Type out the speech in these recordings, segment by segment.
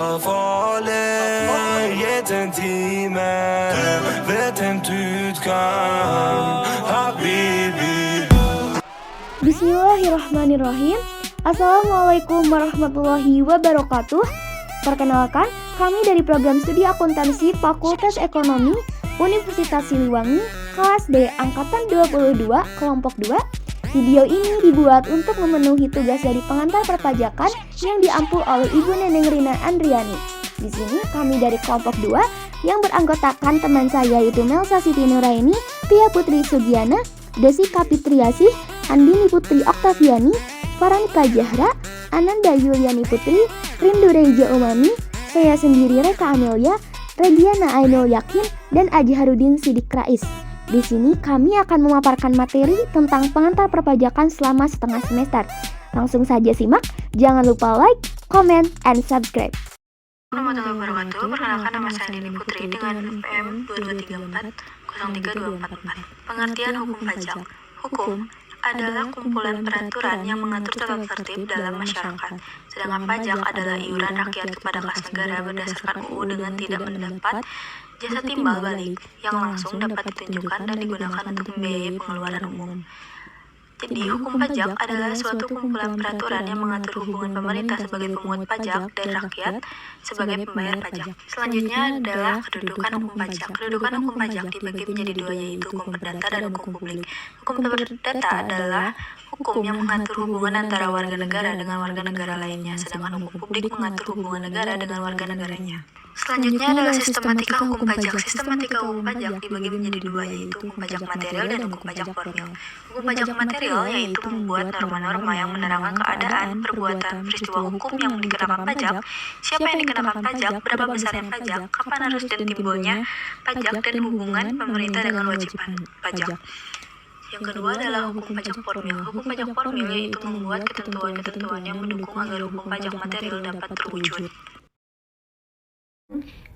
så farlig. Gitt en time, vet en utgang. Habibi. Bismillahirrahmanirrahim. Assalamualaikum warahmatullahi wabarakatuh. Perkenalkan, kami dari program studi akuntansi Fakultas Ekonomi Universitas Siliwangi, kelas D angkatan 22, kelompok 2. Video ini dibuat untuk memenuhi tugas dari pengantar perpajakan yang diampu oleh Ibu Neneng Rina Andriani. Di sini kami dari kelompok 2 yang beranggotakan teman saya yaitu Melsa Siti Nuraini, Tia Putri Sugiana, Desi Kapitriasih, Andini Putri Oktaviani, Faranika Jahra, Ananda Yuliani Putri, Rindu Reja Umami, saya sendiri Reka Amelia, Regiana Ainul Yakin, dan Ajharudin Sidik Rais. Di sini kami akan memaparkan materi tentang pengantar perpajakan selama setengah semester. Langsung saja simak, jangan lupa like, comment, and subscribe. Warahmatullahi wabarakatuh. Perkenalkan, nama saya Andini Putri dengan UPM 2234 03244. Pengertian hukum pajak. Hukum adalah kumpulan peraturan yang mengatur tata tertib dalam masyarakat. Sedangkan pajak adalah iuran rakyat kepada kas negara berdasarkan UU dengan tidak mendapat jasa timbal balik yang langsung dapat ditunjukkan dan digunakan untuk membiayai pengeluaran umum. Jadi, hukum pajak adalah suatu kumpulan peraturan yang mengatur hubungan pemerintah sebagai pemungut pajak dan rakyat sebagai pembayar pajak. Selanjutnya adalah kedudukan hukum pajak. Kedudukan hukum pajak dibagi menjadi dua, yaitu hukum perdata dan hukum publik. Hukum perdata adalah hukum yang mengatur hubungan antara warga negara dengan warga negara lainnya, sedangkan hukum publik mengatur hubungan negara dengan warga negaranya. Selanjutnya adalah sistematika hukum pajak. Sistematika hukum pajak dibagi menjadi dua, yaitu hukum pajak material dan hukum pajak formil. Hukum pajak material yaitu membuat norma-norma yang menerangkan keadaan, perbuatan, peristiwa hukum yang dikenakan pajak, siapa yang dikenakan pajak, berapa besarnya pajak, kapan harus dan timbulnya pajak, dan hubungan pemerintah dengan wajib pajak. Yang kedua adalah hukum pajak formil. Hukum pajak formil yaitu membuat ketentuan-ketentuan yang mendukung agar hukum pajak material dapat terwujud.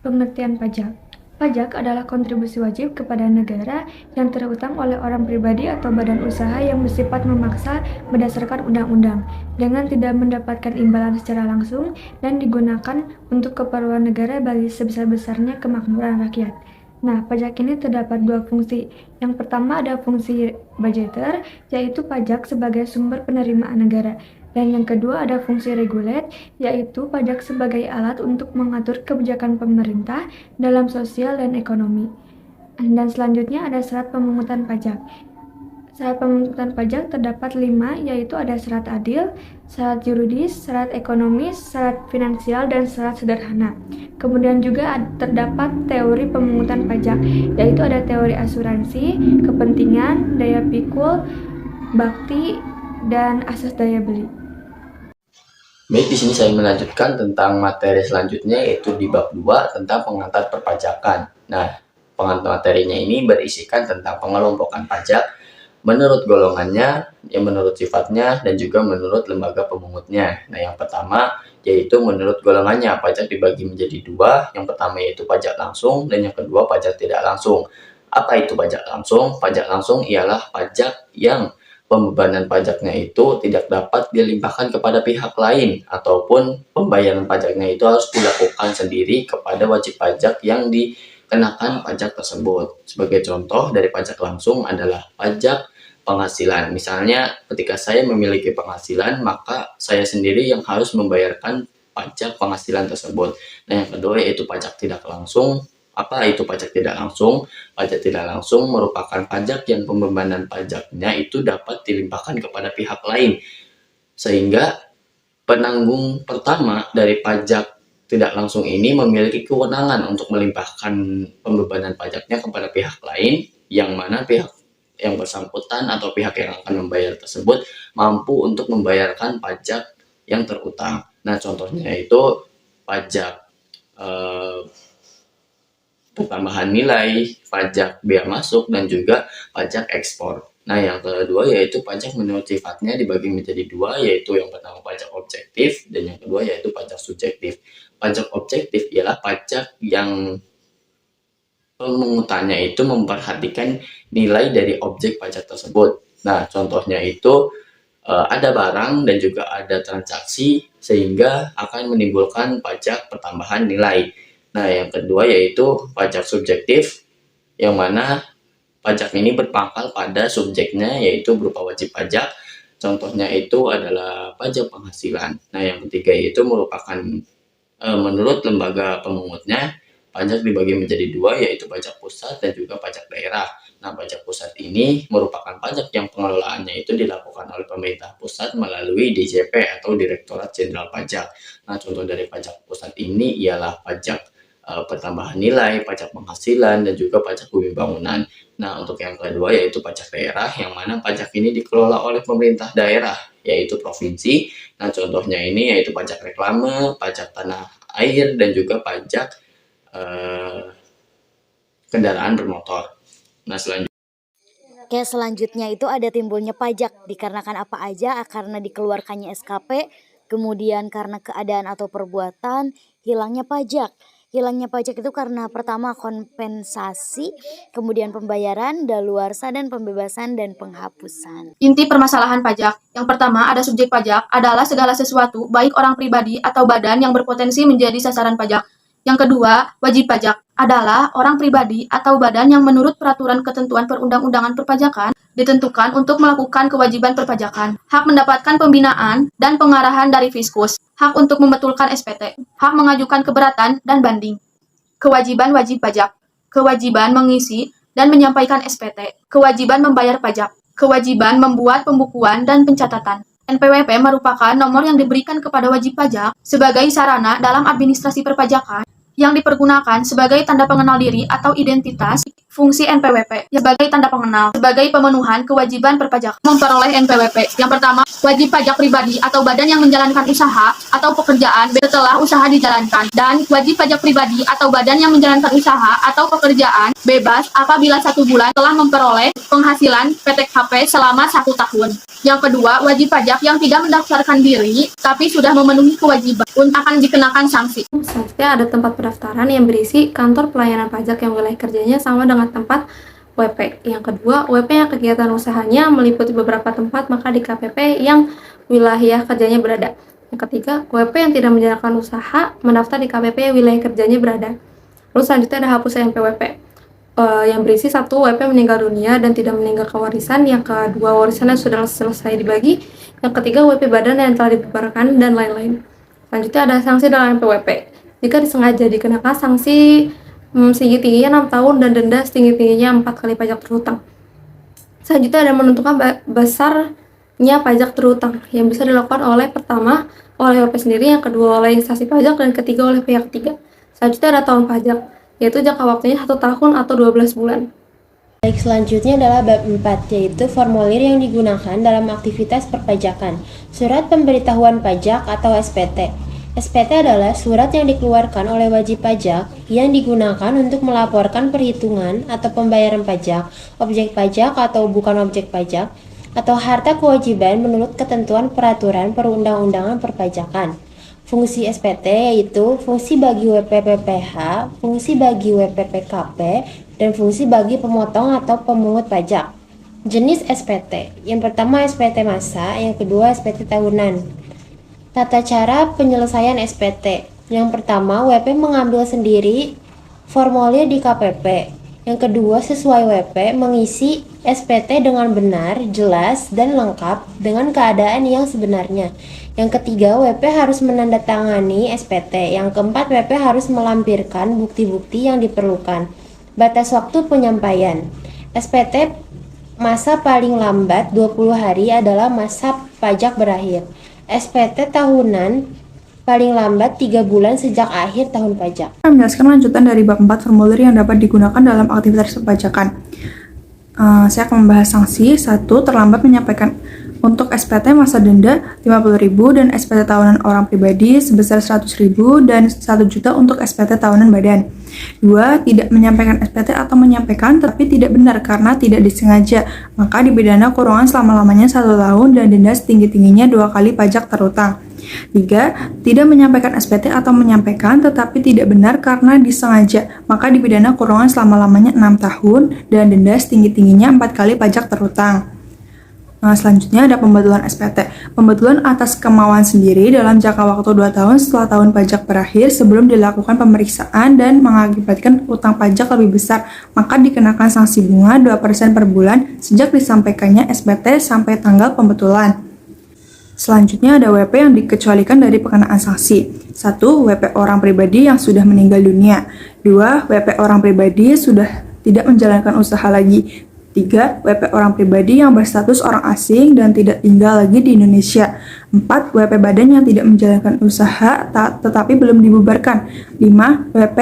Pengertian pajak. Pajak adalah kontribusi wajib kepada negara yang terutang oleh orang pribadi atau badan usaha yang bersifat memaksa berdasarkan undang-undang dengan tidak mendapatkan imbalan secara langsung dan digunakan untuk keperluan negara bagi sebesar-besarnya kemakmuran rakyat. Nah, pajak ini terdapat dua fungsi. Yang pertama ada fungsi budgeter, yaitu pajak sebagai sumber penerimaan negara. Dan yang kedua ada fungsi regulate, yaitu pajak sebagai alat untuk mengatur kebijakan pemerintah dalam sosial dan ekonomi. Dan selanjutnya ada syarat pemungutan pajak. Syarat pemungutan pajak terdapat 5, yaitu ada syarat adil, syarat yuridis, syarat ekonomis, syarat finansial, dan syarat sederhana. Kemudian juga terdapat teori pemungutan pajak, yaitu ada teori asuransi, kepentingan, daya pikul, bakti, dan asas daya beli. Baik, di sini saya melanjutkan tentang materi selanjutnya, yaitu di bab 2 tentang pengantar perpajakan. Nah, pengantar materinya ini berisikan tentang pengelompokan pajak menurut golongannya, yang menurut sifatnya, dan juga menurut lembaga pemungutnya. Nah, yang pertama yaitu menurut golongannya, pajak dibagi menjadi dua. Yang pertama yaitu pajak langsung, dan yang kedua pajak tidak langsung. Apa itu pajak langsung? Pajak langsung ialah pajak yang pembebanan pajaknya itu tidak dapat dilimpahkan kepada pihak lain, ataupun pembayaran pajaknya itu harus dilakukan sendiri kepada wajib pajak yang dikenakan pajak tersebut. Sebagai contoh dari pajak langsung adalah pajak penghasilan. Misalnya ketika saya memiliki penghasilan, maka saya sendiri yang harus membayarkan pajak penghasilan tersebut. Nah, yang kedua yaitu pajak tidak langsung. Apa itu pajak tidak langsung? Pajak tidak langsung merupakan pajak yang pembebanan pajaknya itu dapat dilimpahkan kepada pihak lain, sehingga penanggung pertama dari pajak tidak langsung ini memiliki kewenangan untuk melimpahkan pembebanan pajaknya kepada pihak lain, yang mana pihak yang bersangkutan atau pihak yang akan membayar tersebut mampu untuk membayarkan pajak yang terutang. Nah, contohnya itu pajak pertambahan nilai, pajak bea masuk, dan juga pajak ekspor. Nah, yang kedua yaitu pajak menurut sifatnya dibagi menjadi dua, yaitu yang pertama pajak objektif, dan yang kedua yaitu pajak subjektif. Pajak objektif ialah pajak yang pemungutannya itu memperhatikan nilai dari objek pajak tersebut. Nah, contohnya itu ada barang dan juga ada transaksi sehingga akan menimbulkan pajak pertambahan nilai. Nah, yang kedua yaitu pajak subjektif, yang mana pajak ini berpangkal pada subjeknya yaitu berupa wajib pajak. Contohnya itu adalah pajak penghasilan. Nah, yang ketiga itu merupakan menurut lembaga pemungutnya, pajak dibagi menjadi dua yaitu pajak pusat dan juga pajak daerah. Nah, pajak pusat ini merupakan pajak yang pengelolaannya itu dilakukan oleh pemerintah pusat melalui DJP atau Direktorat Jenderal Pajak. Nah, contoh dari pajak pusat ini ialah pajak pertambahan nilai, pajak penghasilan, dan juga pajak bumi bangunan. Nah, untuk yang kedua yaitu pajak daerah, yang mana pajak ini dikelola oleh pemerintah daerah, yaitu provinsi. Nah, contohnya ini yaitu pajak reklame, pajak tanah air, dan juga pajak kendaraan bermotor. Nah, selanjutnya itu ada timbulnya pajak dikarenakan apa aja? Karena dikeluarkannya SKP, kemudian karena keadaan atau perbuatan, hilangnya pajak. Hilangnya pajak itu karena pertama kompensasi, kemudian pembayaran, daluarsa, dan pembebasan dan penghapusan. Inti permasalahan pajak. Yang pertama, ada subjek pajak adalah segala sesuatu, baik orang pribadi atau badan yang berpotensi menjadi sasaran pajak. Yang kedua, wajib pajak adalah orang pribadi atau badan yang menurut peraturan ketentuan perundang-undangan perpajakan ditentukan untuk melakukan kewajiban perpajakan. Hak mendapatkan pembinaan dan pengarahan dari Fiskus. Hak untuk membetulkan SPT. Hak mengajukan keberatan dan banding. Kewajiban wajib pajak. Kewajiban mengisi dan menyampaikan SPT. Kewajiban membayar pajak. Kewajiban membuat pembukuan dan pencatatan. NPWP merupakan nomor yang diberikan kepada wajib pajak sebagai sarana dalam administrasi perpajakan yang dipergunakan sebagai tanda pengenal diri atau identitas. Fungsi NPWP sebagai tanda pengenal, sebagai pemenuhan kewajiban perpajakan. Memperoleh NPWP. Yang pertama, wajib pajak pribadi atau badan yang menjalankan usaha atau pekerjaan setelah usaha dijalankan. Dan wajib pajak pribadi atau badan yang menjalankan usaha atau pekerjaan bebas apabila 1 bulan telah memperoleh penghasilan PTKP selama 1 tahun. Yang kedua, wajib pajak yang tidak mendaftarkan diri tapi sudah memenuhi kewajiban akan dikenakan sanksi. Selanjutnya ada tempat pendaftaran yang berisi kantor pelayanan pajak yang wilayah kerjanya sama dengan tempat WP. Yang kedua, WP yang kegiatan usahanya meliputi beberapa tempat maka di KPP yang wilayah kerjanya berada. Yang ketiga, WP yang tidak menjalankan usaha mendaftar di KPP yang wilayah kerjanya berada. Lalu selanjutnya ada hapus NPWP yang berisi 1, WP meninggal dunia dan tidak meninggalkan warisan. Yang kedua, warisannya sudah selesai dibagi. Yang ketiga, WP badan yang telah dibubarkan dan lain-lain. Selanjutnya ada sanksi dalam NPWP. Jika disengaja dikenakan sanksi setinggi-tingginya 6 tahun dan denda setinggi-tingginya 4 kali pajak terhutang. Selanjutnya ada menentukan besarnya pajak terhutang yang bisa dilakukan oleh pertama oleh WP sendiri, yang kedua oleh instansi pajak, dan ketiga oleh pihak ketiga. Selanjutnya ada tahun pajak, yaitu jangka waktunya 1 tahun atau 12 bulan. Baik, selanjutnya adalah bab 4, yaitu formulir yang digunakan dalam aktivitas perpajakan. Surat pemberitahuan pajak atau SPT. SPT adalah surat yang dikeluarkan oleh wajib pajak yang digunakan untuk melaporkan perhitungan atau pembayaran pajak, objek pajak atau bukan objek pajak, atau harta kewajiban menurut ketentuan peraturan perundang-undangan perpajakan. Fungsi SPT yaitu fungsi bagi WPPPH, fungsi bagi WPPKP, dan fungsi bagi pemotong atau pemungut pajak. Jenis SPT, yang pertama SPT massa, yang kedua SPT tahunan. Tata cara penyelesaian SPT. Yang pertama, WP mengambil sendiri formulir di KPP. Yang kedua, sesuai WP mengisi SPT dengan benar, jelas, dan lengkap dengan keadaan yang sebenarnya. Yang ketiga, WP harus menandatangani SPT. Yang keempat, WP harus melampirkan bukti-bukti yang diperlukan. Batas waktu penyampaian. SPT masa paling lambat 20 hari adalah masa pajak berakhir. SPT tahunan paling lambat 3 bulan sejak akhir tahun pajak. Menjelaskan lanjutan dari bab 4 formulir yang dapat digunakan dalam aktivitas perpajakan. Saya akan membahas sanksi. 1. Terlambat menyampaikan. Untuk SPT masa denda 50.000 dan SPT tahunan orang pribadi sebesar 100.000 dan 1 juta untuk SPT tahunan badan. 2. Tidak menyampaikan SPT atau menyampaikan tapi tidak benar karena tidak disengaja, maka dipidana kurungan selama-lamanya 1 tahun dan denda setinggi-tingginya 2 kali pajak terhutang. 3. Tidak menyampaikan SPT atau menyampaikan tetapi tidak benar karena disengaja, maka dipidana kurungan selama-lamanya 6 tahun dan denda setinggi-tingginya 4 kali pajak terhutang. Selanjutnya ada pembetulan SPT. Pembetulan atas kemauan sendiri dalam jangka waktu 2 tahun setelah tahun pajak berakhir sebelum dilakukan pemeriksaan dan mengakibatkan utang pajak lebih besar, maka dikenakan sanksi bunga 2% per bulan sejak disampaikannya SPT sampai tanggal pembetulan. Selanjutnya ada WP yang dikecualikan dari pengenaan sanksi. 1. WP orang pribadi yang sudah meninggal dunia. 2. WP orang pribadi sudah tidak menjalankan usaha lagi. 3. WP orang pribadi yang berstatus orang asing dan tidak tinggal lagi di Indonesia. 4. WP badan yang tidak menjalankan usaha tetapi belum dibubarkan. 5. WP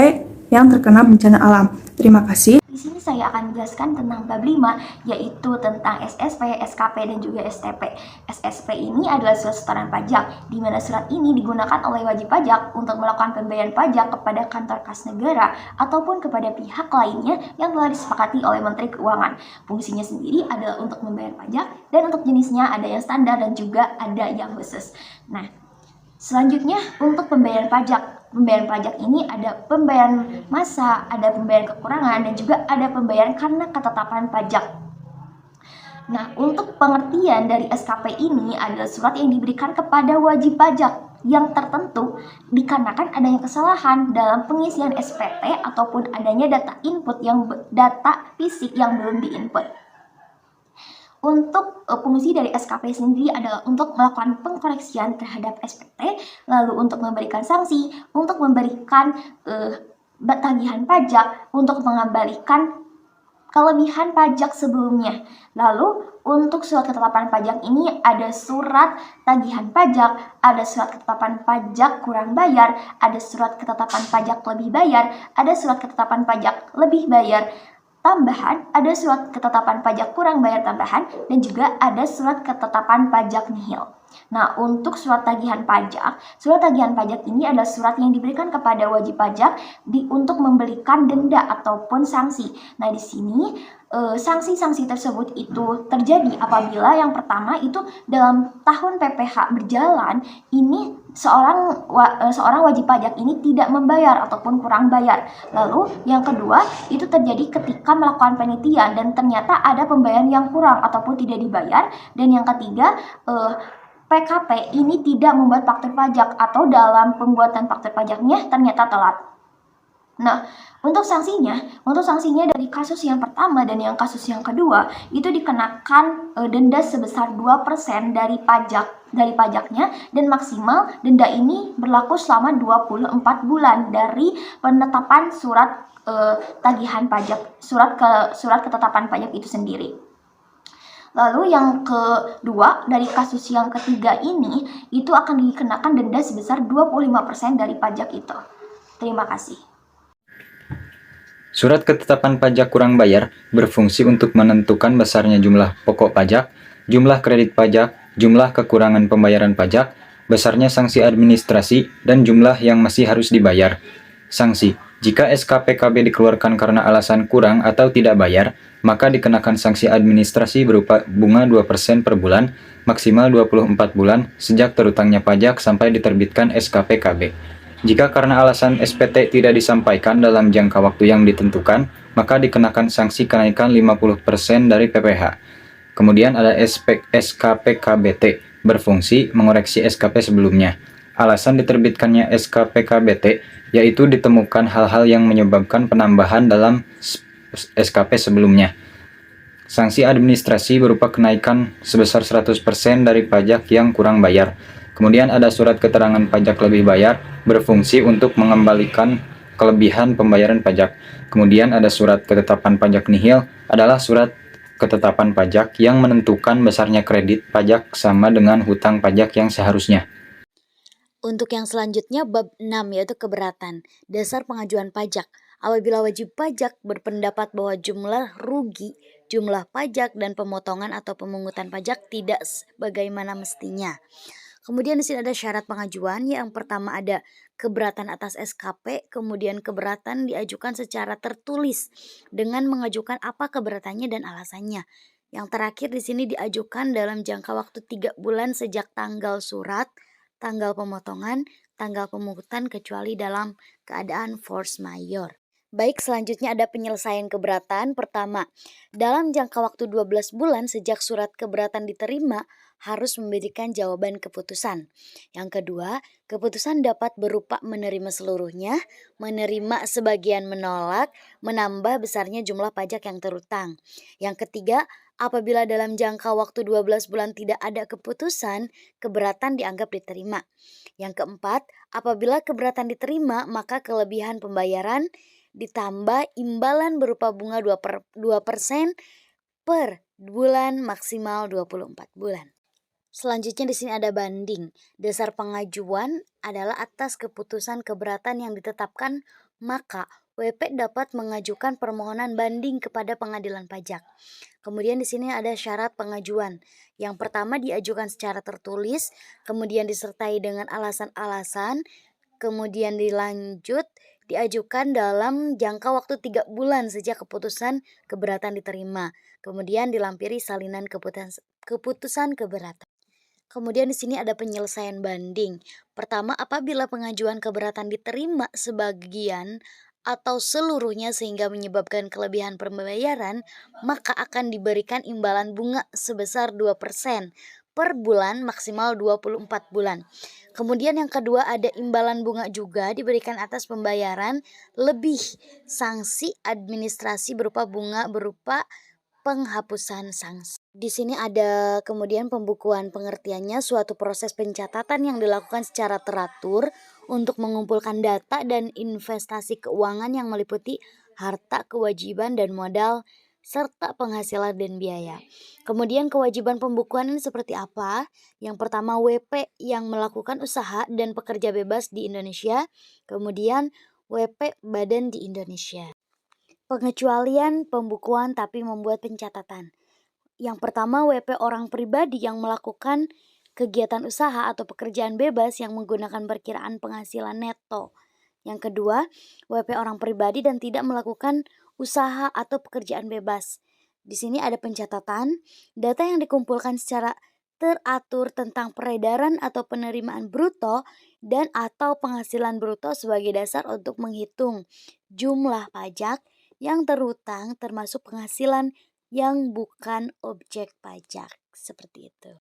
yang terkena bencana alam. Terima kasih. Di sini saya akan menjelaskan tentang bab 5, yaitu tentang SSP, SKP, dan juga STP. SSP ini adalah surat setoran pajak, di mana surat ini digunakan oleh wajib pajak untuk melakukan pembayaran pajak kepada kantor kas negara ataupun kepada pihak lainnya yang telah disepakati oleh Menteri Keuangan. Fungsinya sendiri adalah untuk membayar pajak, dan untuk jenisnya ada yang standar dan juga ada yang khusus. Nah, selanjutnya untuk pembayaran pajak. Pembayaran pajak ini ada pembayaran massa, ada pembayaran kekurangan, dan juga ada pembayaran karena ketetapan pajak. Nah, untuk pengertian dari SKP ini adalah surat yang diberikan kepada wajib pajak yang tertentu dikarenakan adanya kesalahan dalam pengisian SPT ataupun adanya data fisik yang belum diinput. Untuk fungsi dari SKP sendiri adalah untuk melakukan pengkoreksian terhadap SPT, lalu untuk memberikan sanksi, untuk memberikan tagihan pajak, untuk mengembalikan kelebihan pajak sebelumnya. Lalu untuk surat ketetapan pajak ini ada surat tagihan pajak, ada surat ketetapan pajak kurang bayar, ada surat ketetapan pajak lebih bayar, ada surat ketetapan pajak lebih bayar tambahan, ada surat ketetapan pajak kurang bayar tambahan, dan juga ada surat ketetapan pajak nihil. Nah, untuk surat tagihan pajak ini adalah surat yang diberikan kepada wajib pajak untuk memberikan denda ataupun sanksi. Nah, di sini sanksi-sanksi tersebut itu terjadi apabila yang pertama itu dalam tahun PPh berjalan ini seorang wajib pajak ini tidak membayar ataupun kurang bayar. Lalu yang kedua itu terjadi ketika melakukan penelitian dan ternyata ada pembayaran yang kurang ataupun tidak dibayar. Dan yang ketiga PKP ini tidak membuat faktur pajak atau dalam pembuatan faktur pajaknya ternyata telat. Nah, untuk sanksinya dari kasus yang pertama dan yang kasus yang kedua itu dikenakan denda sebesar 2% dari pajaknya, dan maksimal denda ini berlaku selama 24 bulan dari penetapan surat tagihan pajak, surat ketetapan pajak itu sendiri. Lalu yang kedua, dari kasus yang ketiga ini, itu akan dikenakan denda sebesar 25% dari pajak itu. Terima kasih. Surat ketetapan pajak kurang bayar berfungsi untuk menentukan besarnya jumlah pokok pajak, jumlah kredit pajak, jumlah kekurangan pembayaran pajak, besarnya sanksi administrasi, dan jumlah yang masih harus dibayar. Sanksi: jika SKPKB dikeluarkan karena alasan kurang atau tidak bayar, maka dikenakan sanksi administrasi berupa bunga 2% per bulan, maksimal 24 bulan, sejak terutangnya pajak sampai diterbitkan SKPKB. Jika karena alasan SPT tidak disampaikan dalam jangka waktu yang ditentukan, maka dikenakan sanksi kenaikan 50% dari PPh. Kemudian ada SKPKBT, berfungsi mengoreksi SKP sebelumnya. Alasan diterbitkannya SKPKBT yaitu ditemukan hal-hal yang menyebabkan penambahan dalam SKP sebelumnya. Sanksi administrasi berupa kenaikan sebesar 100% dari pajak yang kurang bayar. Kemudian ada surat keterangan pajak lebih bayar, berfungsi untuk mengembalikan kelebihan pembayaran pajak. Kemudian ada surat ketetapan pajak nihil, adalah surat ketetapan pajak yang menentukan besarnya kredit pajak sama dengan hutang pajak yang seharusnya. Untuk yang selanjutnya bab 6 yaitu keberatan. Dasar pengajuan pajak. Apabila wajib pajak berpendapat bahwa jumlah rugi, jumlah pajak, dan pemotongan atau pemungutan pajak tidak sebagaimana mestinya. Kemudian di sini ada syarat pengajuan. Yang pertama ada keberatan atas SKP, kemudian keberatan diajukan secara tertulis dengan mengajukan apa keberatannya dan alasannya. Yang terakhir di sini diajukan dalam jangka waktu 3 bulan sejak tanggal surat, tanggal pemotongan, tanggal pemungutan kecuali dalam keadaan force majeure. Baik, selanjutnya ada penyelesaian keberatan. Pertama, dalam jangka waktu 12 bulan sejak surat keberatan diterima, harus memberikan jawaban keputusan. Yang kedua, keputusan dapat berupa menerima seluruhnya, menerima sebagian menolak, menambah besarnya jumlah pajak yang terutang. Yang ketiga, apabila dalam jangka waktu 12 bulan tidak ada keputusan, keberatan dianggap diterima. Yang keempat, apabila keberatan diterima, maka kelebihan pembayaran ditambah imbalan berupa bunga 2% per bulan maksimal 24 bulan. Selanjutnya di sini ada banding. Dasar pengajuan adalah atas keputusan keberatan yang ditetapkan, maka WP dapat mengajukan permohonan banding kepada pengadilan pajak. Kemudian di sini ada syarat pengajuan. Yang pertama diajukan secara tertulis, kemudian disertai dengan alasan-alasan, kemudian dilanjut diajukan dalam jangka waktu 3 bulan sejak keputusan keberatan diterima. Kemudian dilampiri salinan keputusan keberatan. Kemudian di sini ada penyelesaian banding. Pertama, apabila pengajuan keberatan diterima sebagian atau seluruhnya sehingga menyebabkan kelebihan pembayaran, maka akan diberikan imbalan bunga sebesar 2% per bulan maksimal 24 bulan. Kemudian yang kedua ada imbalan bunga juga diberikan atas pembayaran lebih sanksi administrasi berupa bunga berupa penghapusan sanksi. Di sini ada kemudian pembukuan pengertiannya, suatu proses pencatatan yang dilakukan secara teratur untuk mengumpulkan data dan investasi keuangan yang meliputi harta, kewajiban dan modal serta penghasilan dan biaya. Kemudian kewajiban pembukuan ini seperti apa? Yang pertama WP yang melakukan usaha dan pekerja bebas di Indonesia, kemudian WP badan di Indonesia. Pengecualian pembukuan tapi membuat pencatatan. Yang pertama WP orang pribadi yang melakukan kegiatan usaha atau pekerjaan bebas yang menggunakan perkiraan penghasilan neto. Yang kedua, WP orang pribadi dan tidak melakukan usaha atau pekerjaan bebas. Di sini ada pencatatan, data yang dikumpulkan secara teratur tentang peredaran atau penerimaan bruto dan atau penghasilan bruto sebagai dasar untuk menghitung jumlah pajak yang terutang termasuk penghasilan yang bukan objek pajak. Seperti itu.